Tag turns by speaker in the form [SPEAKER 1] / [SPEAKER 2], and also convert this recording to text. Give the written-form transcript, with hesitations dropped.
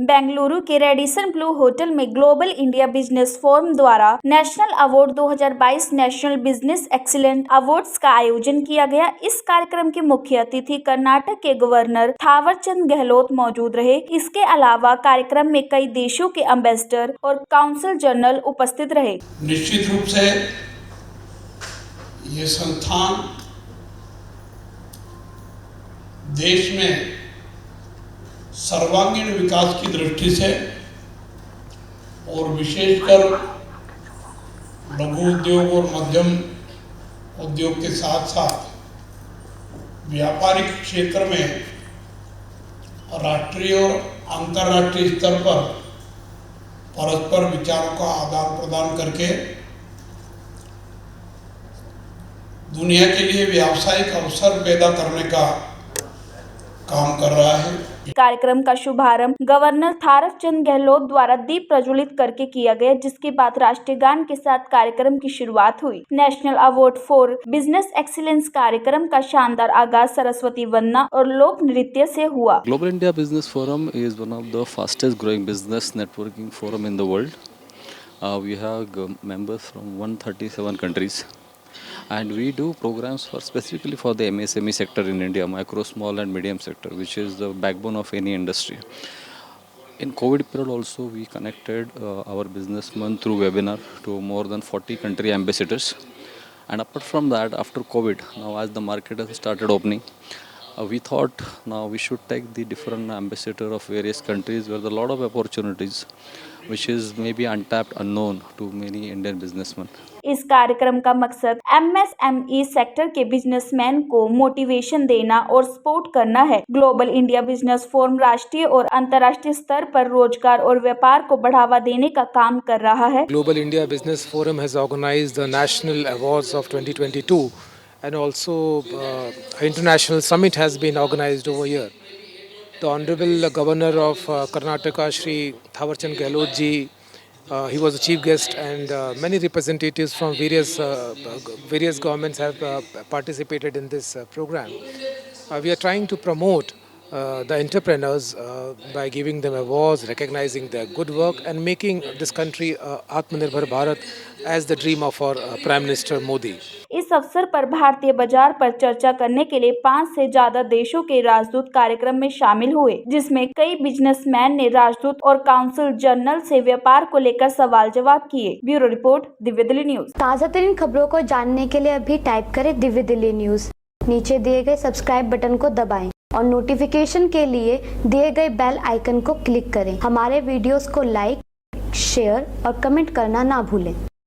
[SPEAKER 1] बेंगलुरु के Radisson Blu hotel में global India business forum द्वारा national award 2022 national business excellent awards का आयोजन किया गया। इस कार्यक्रम के मुख्य अतिथि कर्नाटक के गवर्नर थावरचंद गहलोत मौजूद रहे। इसके अलावा कार्यक्रम में कई देशों के एम्बेसडर और काउंसिल जनरल उपस्थित रहे।
[SPEAKER 2] निश्चित रूप से ये संस्थान देश में सर्वांगीण विकास की दृष्टि से और विशेषकर लघु उद्योग और मध्यम उद्योग के साथ साथ व्यापारिक क्षेत्र में राष्ट्रीय और अंतर्राष्ट्रीय स्तर पर परस्पर विचारों का आदान प्रदान करके दुनिया के लिए व्यावसायिक अवसर पैदा करने का काम कर रहा है।
[SPEAKER 1] कार्यक्रम का शुभारंभ गवर्नर थावरचंद गहलोत द्वारा दीप प्रज्वलित करके किया गया, जिसके बाद राष्ट्रीय गान के साथ कार्यक्रम की शुरुआत हुई। National award for business excellence कार्यक्रम का शानदार आगाज सरस्वती वंदना और लोक नृत्य से हुआ।
[SPEAKER 3] Global India business forum is one of the fastest growing business networking forum in the world. We have members from 137 countries. And we do programs specifically for the MSME sector in India, micro, small and medium sector, which is the backbone of any industry. In COVID period also, we connected our businessmen through webinar to more than 40 country ambassadors. And apart from that, after COVID, now as the market has started opening, we thought now we should take the different ambassador of various countries where there are a lot of opportunities, which is maybe untapped, unknown to many Indian businessmen.
[SPEAKER 1] इस कार्यक्रम का मकसद MSME sector के businessman को motivation देना और support करना है। ग्लोबल इंडिया बिजनेस फोरम राष्ट्रीय और अंतर्राष्ट्रीय स्तर पर रोजगार और व्यापार को बढ़ावा देने का काम कर रहा है।
[SPEAKER 4] Global India Business Forum has organized the National Awards of 2022 and also international summit has been organized over here. The Honorable Governor of Karnataka, Shri Thawarchand Gehlot ji, he was the chief guest, and many representatives from various governments have participated in this program. We are trying to promote the entrepreneurs by giving them awards, recognizing their good work, and making this country Atmanirbhar Bharat as the dream of our Prime Minister Modi.
[SPEAKER 1] इस अवसर पर भारतीय बाजार पर चर्चा करने के लिए 5 से ज्यादा देशों के राजदूत कार्यक्रम में शामिल हुए, जिसमें कई बिजनेसमैन ने राजदूत और काउंसिल जनरल से व्यापार को लेकर सवाल जवाब किए। Bureau report, Divya Delhi news.
[SPEAKER 5] ताज़ा तरीन खबरों को जानने के लिए अभी टाइप करें दिव्य दिल्ली न्यूज। नीचे दिए गए सब्सक्राइब बटन को दबाएं और नोटिफिकेशन के लिए दिए गए बेल आइकन को क्लिक करें। हमारे वीडियोस को लाइक, शेयर और कमेंट करना ना भूलें।